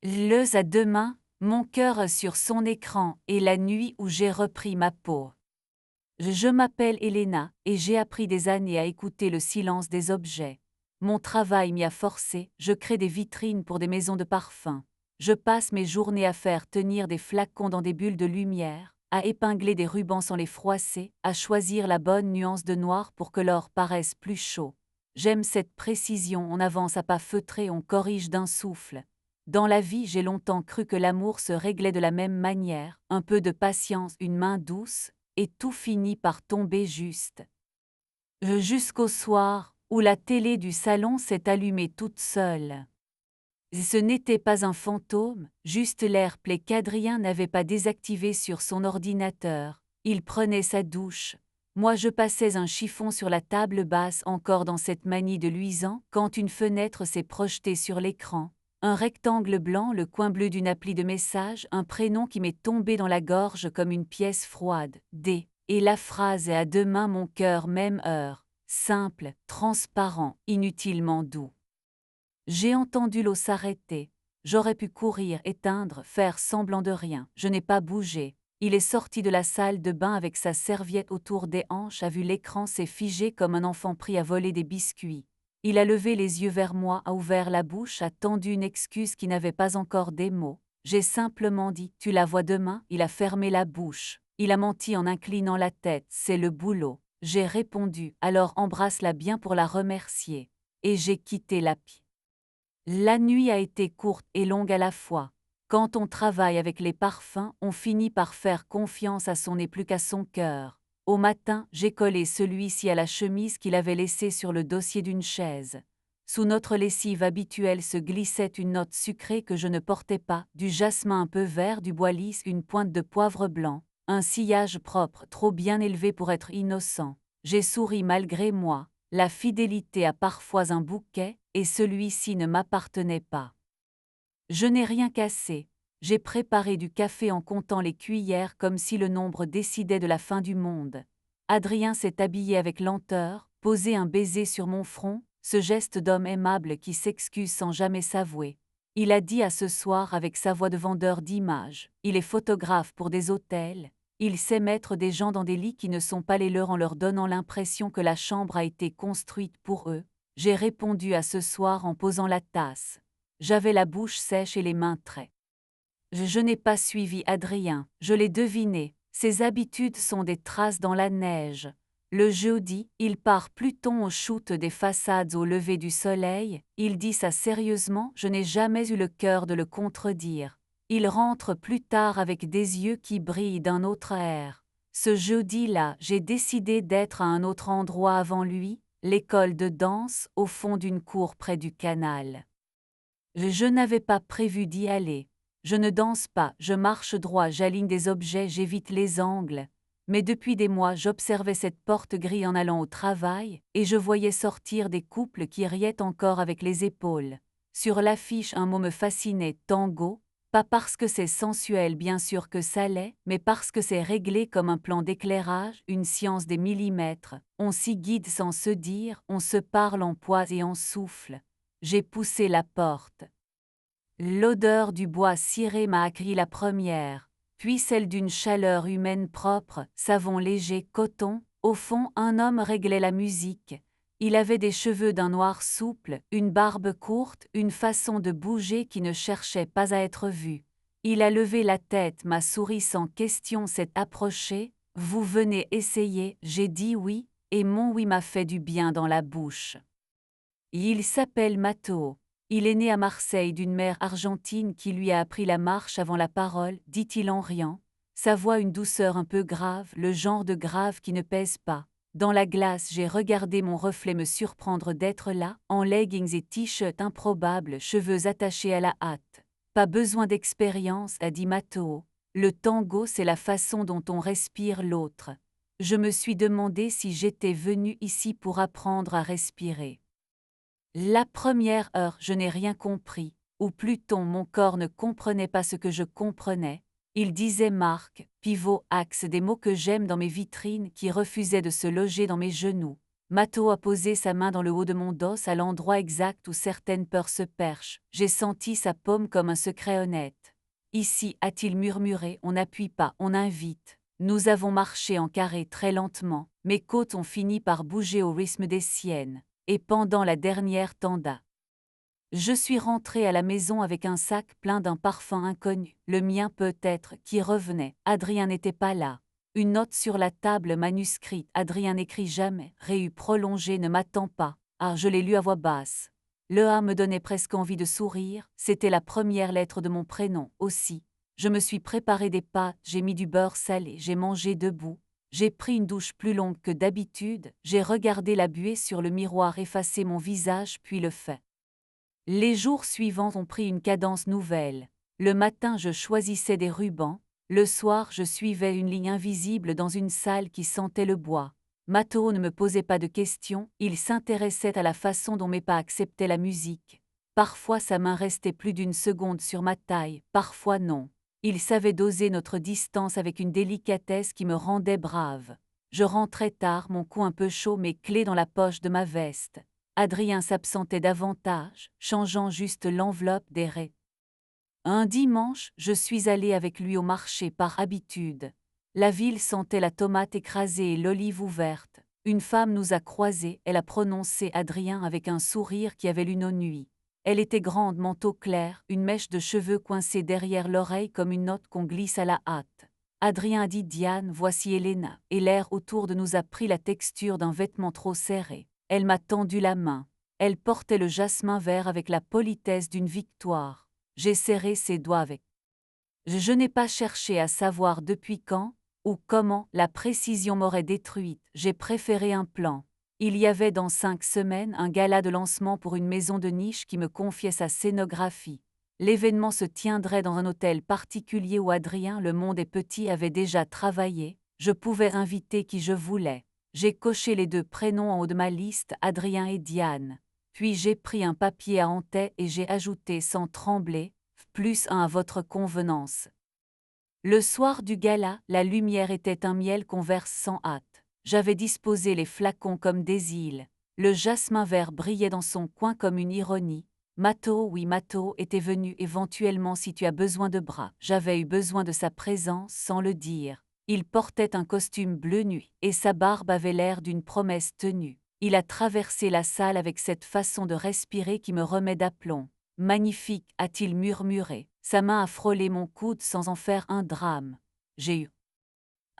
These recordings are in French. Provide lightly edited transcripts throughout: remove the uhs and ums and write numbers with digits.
Le à demain, mon cœur sur son écran et la nuit où j'ai repris ma peau. Je m'appelle Elena et j'ai appris des années à écouter le silence des objets. Mon travail m'y a forcé, je crée des vitrines pour des maisons de parfums. Je passe mes journées à faire tenir des flacons dans des bulles de lumière, à épingler des rubans sans les froisser, à choisir la bonne nuance de noir pour que l'or paraisse plus chaud. J'aime cette précision, on avance à pas feutrés, on corrige d'un souffle. Dans la vie, j'ai longtemps cru que l'amour se réglait de la même manière, un peu de patience, une main douce, et tout finit par tomber juste. Jusqu'au soir, où la télé du salon s'est allumée toute seule. Ce n'était pas un fantôme, juste l'AirPlay qu'Adrien n'avait pas désactivé sur son ordinateur. Il prenait sa douche. Moi je passais un chiffon sur la table basse encore dans cette manie de luisant quand une fenêtre s'est projetée sur l'écran. Un rectangle blanc, le coin bleu d'une appli de message, un prénom qui m'est tombé dans la gorge comme une pièce froide, D. Et la phrase est à demain mon cœur même heure. Simple, transparent, inutilement doux. J'ai entendu l'eau s'arrêter. J'aurais pu courir, éteindre, faire semblant de rien. Je n'ai pas bougé. Il est sorti de la salle de bain avec sa serviette autour des hanches, a vu l'écran s'est figé comme un enfant pris à voler des biscuits. Il a levé les yeux vers moi, a ouvert la bouche, a tendu une excuse qui n'avait pas encore des mots. J'ai simplement dit « Tu la vois demain ?» Il a fermé la bouche. Il a menti en inclinant la tête, c'est le boulot. J'ai répondu « Alors embrasse-la bien pour la remercier. » Et j'ai quitté l'appli. La nuit a été courte et longue à la fois. Quand on travaille avec les parfums, on finit par faire confiance à son nez plus qu'à son cœur. Au matin, j'ai collé celui-ci à la chemise qu'il avait laissée sur le dossier d'une chaise. Sous notre lessive habituelle se glissait une note sucrée que je ne portais pas, du jasmin un peu vert, du bois lisse, une pointe de poivre blanc, un sillage propre, trop bien élevé pour être innocent. J'ai souri malgré moi. La fidélité a parfois un bouquet, et celui-ci ne m'appartenait pas. Je n'ai rien cassé. J'ai préparé du café en comptant les cuillères comme si le nombre décidait de la fin du monde. Adrien s'est habillé avec lenteur, posé un baiser sur mon front, ce geste d'homme aimable qui s'excuse sans jamais s'avouer. Il a dit à ce soir avec sa voix de vendeur d'images. Il est photographe pour des hôtels. Il sait mettre des gens dans des lits qui ne sont pas les leurs en leur donnant l'impression que la chambre a été construite pour eux. J'ai répondu à ce soir en posant la tasse. J'avais la bouche sèche et les mains très. Je n'ai pas suivi Adrien, je l'ai deviné. Ses habitudes sont des traces dans la neige. Le jeudi, il part Pluton au shoot des façades au lever du soleil. Il dit ça sérieusement, je n'ai jamais eu le cœur de le contredire. Il rentre plus tard avec des yeux qui brillent d'un autre air. Ce jeudi-là, j'ai décidé d'être à un autre endroit avant lui, l'école de danse, au fond d'une cour près du canal. Je n'avais pas prévu d'y aller. Je ne danse pas, je marche droit, j'aligne des objets, j'évite les angles. Mais depuis des mois, j'observais cette porte grille en allant au travail, et je voyais sortir des couples qui riaient encore avec les épaules. Sur l'affiche, un mot me fascinait, tango, pas parce que c'est sensuel bien sûr que ça l'est, mais parce que c'est réglé comme un plan d'éclairage, une science des millimètres. On s'y guide sans se dire, on se parle en poise et en souffle. J'ai poussé la porte. L'odeur du bois ciré m'a accueilli la première, puis celle d'une chaleur humaine propre, savon léger, coton. Au fond, un homme réglait la musique. Il avait des cheveux d'un noir souple, une barbe courte, une façon de bouger qui ne cherchait pas à être vue. Il a levé la tête, m'a souri sans question, s'est approché. « Vous venez essayer ?» J'ai dit oui, et mon oui m'a fait du bien dans la bouche. Il s'appelle Matteo. Il est né à Marseille d'une mère argentine qui lui a appris la marche avant la parole, dit-il en riant. Sa voix une douceur un peu grave, le genre de grave qui ne pèse pas. Dans la glace, j'ai regardé mon reflet me surprendre d'être là, en leggings et t-shirt improbables, cheveux attachés à la hâte. Pas besoin d'expérience, a dit Matteo. Le tango, c'est la façon dont on respire l'autre. Je me suis demandé si j'étais venu ici pour apprendre à respirer. La première heure, je n'ai rien compris, ou plutôt mon corps ne comprenait pas ce que je comprenais. Il disait marque, pivot, axe, des mots que j'aime dans mes vitrines qui refusaient de se loger dans mes genoux. Matho a posé sa main dans le haut de mon dos à l'endroit exact où certaines peurs se perchent. J'ai senti sa paume comme un secret honnête. Ici, a-t-il murmuré, on n'appuie pas, on invite. Nous avons marché en carré très lentement, mes côtes ont fini par bouger au rythme des siennes, et pendant la dernière tanda. Je suis rentrée à la maison avec un sac plein d'un parfum inconnu, le mien peut-être, qui revenait. Adrien n'était pas là. Une note sur la table manuscrite, Adrien n'écrit jamais, Réu prolongé ne m'attend pas. Ah, je l'ai lu à voix basse. Le A me donnait presque envie de sourire, c'était la première lettre de mon prénom, aussi. Je me suis préparé des pâtes, j'ai mis du beurre salé, j'ai mangé debout. J'ai pris une douche plus longue que d'habitude, j'ai regardé la buée sur le miroir effacer mon visage puis le fait. Les jours suivants ont pris une cadence nouvelle. Le matin, je choisissais des rubans. Le soir, je suivais une ligne invisible dans une salle qui sentait le bois. Matho ne me posait pas de questions, il s'intéressait à la façon dont mes pas acceptaient la musique. Parfois sa main restait plus d'une seconde sur ma taille, parfois non. Il savait doser notre distance avec une délicatesse qui me rendait brave. Je rentrais tard, mon cou un peu chaud, mes clés dans la poche de ma veste. Adrien s'absentait davantage, changeant juste l'enveloppe des raies. Un dimanche, je suis allée avec lui au marché par habitude. La ville sentait la tomate écrasée et l'olive ouverte. Une femme nous a croisés, elle a prononcé Adrien avec un sourire qui avait lu nos nuits. Elle était grande, manteau clair, une mèche de cheveux coincée derrière l'oreille comme une note qu'on glisse à la hâte. Adrien a dit Diane, voici Elena, et l'air autour de nous a pris la texture d'un vêtement trop serré. Elle m'a tendu la main. Elle portait le jasmin vert avec la politesse d'une victoire. J'ai serré ses doigts avec. Je n'ai pas cherché à savoir depuis quand ou comment la précision m'aurait détruite. J'ai préféré un plan. Il y avait dans 5 semaines un gala de lancement pour une maison de niche qui me confiait sa scénographie. L'événement se tiendrait dans un hôtel particulier où Adrien, le monde est petit, avait déjà travaillé. Je pouvais inviter qui je voulais. J'ai coché les 2 prénoms en haut de ma liste, Adrien et Diane. Puis j'ai pris un papier à en-tête et j'ai ajouté sans trembler, +1 à votre convenance. Le soir du gala, la lumière était un miel qu'on verse sans hâte. J'avais disposé les flacons comme des îles. Le jasmin vert brillait dans son coin comme une ironie. Matho, oui, Matho était venu éventuellement si tu as besoin de bras. J'avais eu besoin de sa présence sans le dire. Il portait un costume bleu nuit, et sa barbe avait l'air d'une promesse tenue. Il a traversé la salle avec cette façon de respirer qui me remet d'aplomb. Magnifique, a-t-il murmuré. Sa main a frôlé mon coude sans en faire un drame. J'ai eu.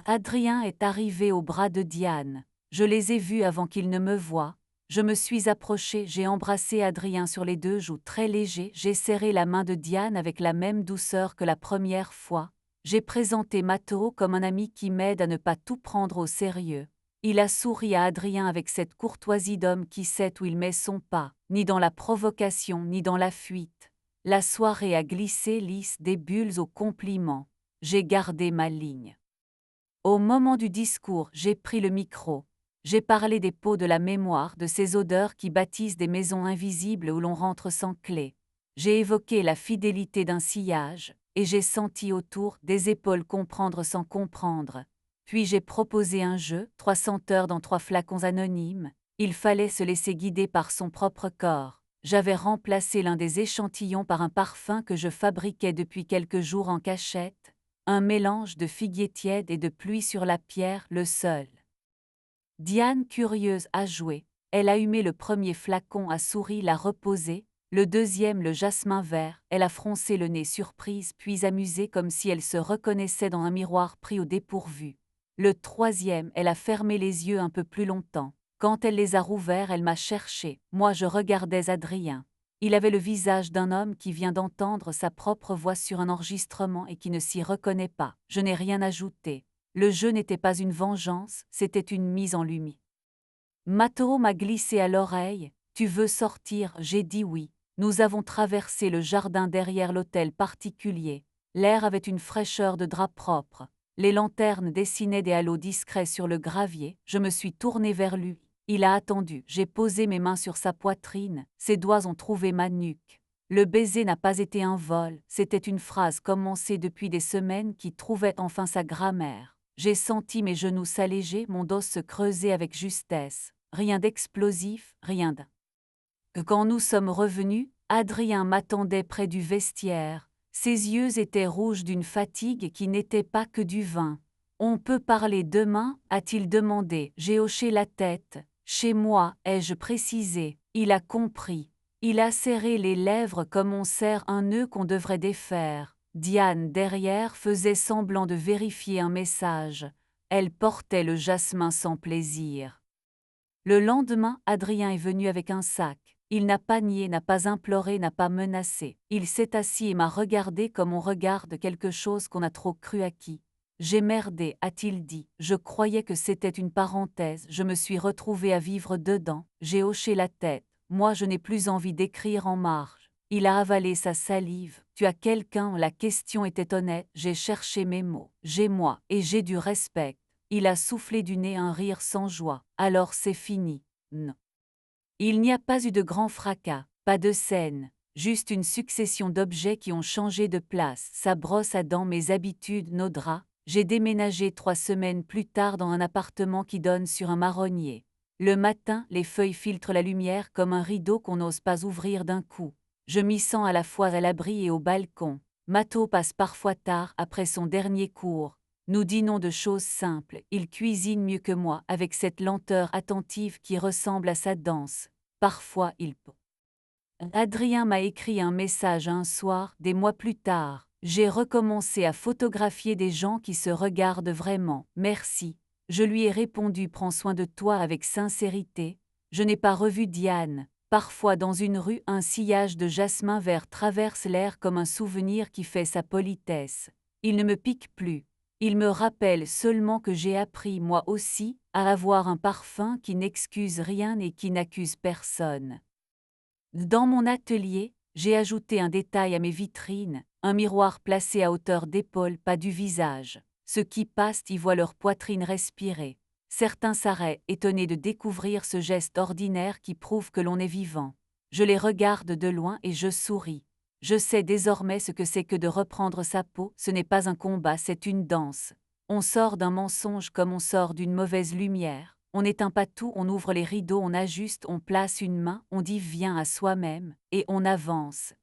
Adrien est arrivé au bras de Diane. Je les ai vus avant qu'ils ne me voient. Je me suis approchée, j'ai embrassé Adrien sur les 2 joues très léger, j'ai serré la main de Diane avec la même douceur que la première fois. J'ai présenté Matho comme un ami qui m'aide à ne pas tout prendre au sérieux. Il a souri à Adrien avec cette courtoisie d'homme qui sait où il met son pas, ni dans la provocation, ni dans la fuite. La soirée a glissé lisse des bulles aux compliments. J'ai gardé ma ligne. Au moment du discours, j'ai pris le micro. J'ai parlé des pots de la mémoire, de ces odeurs qui bâtissent des maisons invisibles où l'on rentre sans clé. J'ai évoqué la fidélité d'un sillage, et j'ai senti autour des épaules comprendre sans comprendre. Puis j'ai proposé un jeu, 3 senteurs dans 3 flacons anonymes. Il fallait se laisser guider par son propre corps. J'avais remplacé l'un des échantillons par un parfum que je fabriquais depuis quelques jours en cachette, un mélange de figuier tiède et de pluie sur la pierre, le seul. Diane, curieuse, a joué. Elle a humé le premier flacon, a souri, l'a reposé, le deuxième le jasmin vert, elle a froncé le nez surprise puis amusée comme si elle se reconnaissait dans un miroir pris au dépourvu. Le troisième, elle a fermé les yeux un peu plus longtemps. Quand elle les a rouverts, elle m'a cherché. Moi je regardais Adrien. Il avait le visage d'un homme qui vient d'entendre sa propre voix sur un enregistrement et qui ne s'y reconnaît pas. Je n'ai rien ajouté. Le jeu n'était pas une vengeance, c'était une mise en lumière. Matho m'a glissé à l'oreille. Tu veux sortir? J'ai dit oui. Nous avons traversé le jardin derrière l'hôtel particulier. L'air avait une fraîcheur de drap propre. Les lanternes dessinaient des halos discrets sur le gravier. Je me suis tournée vers lui. Il a attendu. J'ai posé mes mains sur sa poitrine. Ses doigts ont trouvé ma nuque. Le baiser n'a pas été un vol. C'était une phrase commencée depuis des semaines qui trouvait enfin sa grammaire. J'ai senti mes genoux s'alléger, mon dos se creuser avec justesse. rien d'explosif, rien de... Quand nous sommes revenus, Adrien m'attendait près du vestiaire. Ses yeux étaient rouges d'une fatigue qui n'était pas que du vin. On peut parler demain, a-t-il demandé. J'ai hoché la tête. Chez moi, ai-je précisé. Il a compris. Il a serré les lèvres comme on serre un nœud qu'on devrait défaire. Diane, derrière, faisait semblant de vérifier un message. Elle portait le jasmin sans plaisir. Le lendemain, Adrien est venu avec un sac. Il n'a pas nié, n'a pas imploré, n'a pas menacé. Il s'est assis et m'a regardé comme on regarde quelque chose qu'on a trop cru acquis. J'ai merdé, a-t-il dit. Je croyais que c'était une parenthèse, je me suis retrouvé à vivre dedans. J'ai hoché la tête. Moi, je n'ai plus envie d'écrire en marge. Il a avalé sa salive. Tu as quelqu'un? La question était honnête. J'ai cherché mes mots. J'ai moi, et j'ai du respect. Il a soufflé du nez un rire sans joie. Alors c'est fini. Non. Il n'y a pas eu de grand fracas, pas de scène, juste une succession d'objets qui ont changé de place. Sa brosse à dents, mes habitudes, nos draps. J'ai déménagé 3 semaines plus tard dans un appartement qui donne sur un marronnier. Le matin, les feuilles filtrent la lumière comme un rideau qu'on n'ose pas ouvrir d'un coup. Je m'y sens à la fois à l'abri et au balcon. Mato passe parfois tard après son dernier cours. Nous dînons de choses simples, il cuisine mieux que moi avec cette lenteur attentive qui ressemble à sa danse. Parfois il peut. Adrien m'a écrit un message un soir, des mois plus tard. J'ai recommencé à photographier des gens qui se regardent vraiment. Merci. Je lui ai répondu prends soin de toi avec sincérité. Je n'ai pas revu Diane. Parfois dans une rue, un sillage de jasmin vert traverse l'air comme un souvenir qui fait sa politesse. Il ne me pique plus. Il me rappelle seulement que j'ai appris, moi aussi, à avoir un parfum qui n'excuse rien et qui n'accuse personne. Dans mon atelier, j'ai ajouté un détail à mes vitrines, un miroir placé à hauteur d'épaule, pas du visage. Ceux qui passent y voient leur poitrine respirer. Certains s'arrêtent, étonnés de découvrir ce geste ordinaire qui prouve que l'on est vivant. Je les regarde de loin et je souris. Je sais désormais ce que c'est que de reprendre sa peau, ce n'est pas un combat, c'est une danse. On sort d'un mensonge comme on sort d'une mauvaise lumière. On n'éteint pas tout, on ouvre les rideaux, on ajuste, on place une main, on dit viens à soi-même, et on avance.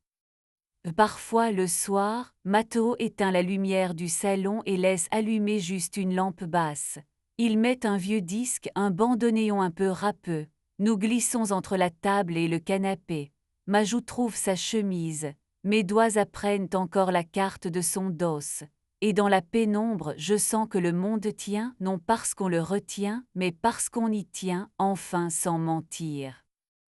Parfois le soir, Matteo éteint la lumière du salon et laisse allumer juste une lampe basse. Il met un vieux disque, un bandoneon un peu râpeux. Nous glissons entre la table et le canapé. Ma joue trouve sa chemise. Mes doigts apprennent encore la carte de son dos. Et dans la pénombre, je sens que le monde tient, non parce qu'on le retient, mais parce qu'on y tient, enfin sans mentir.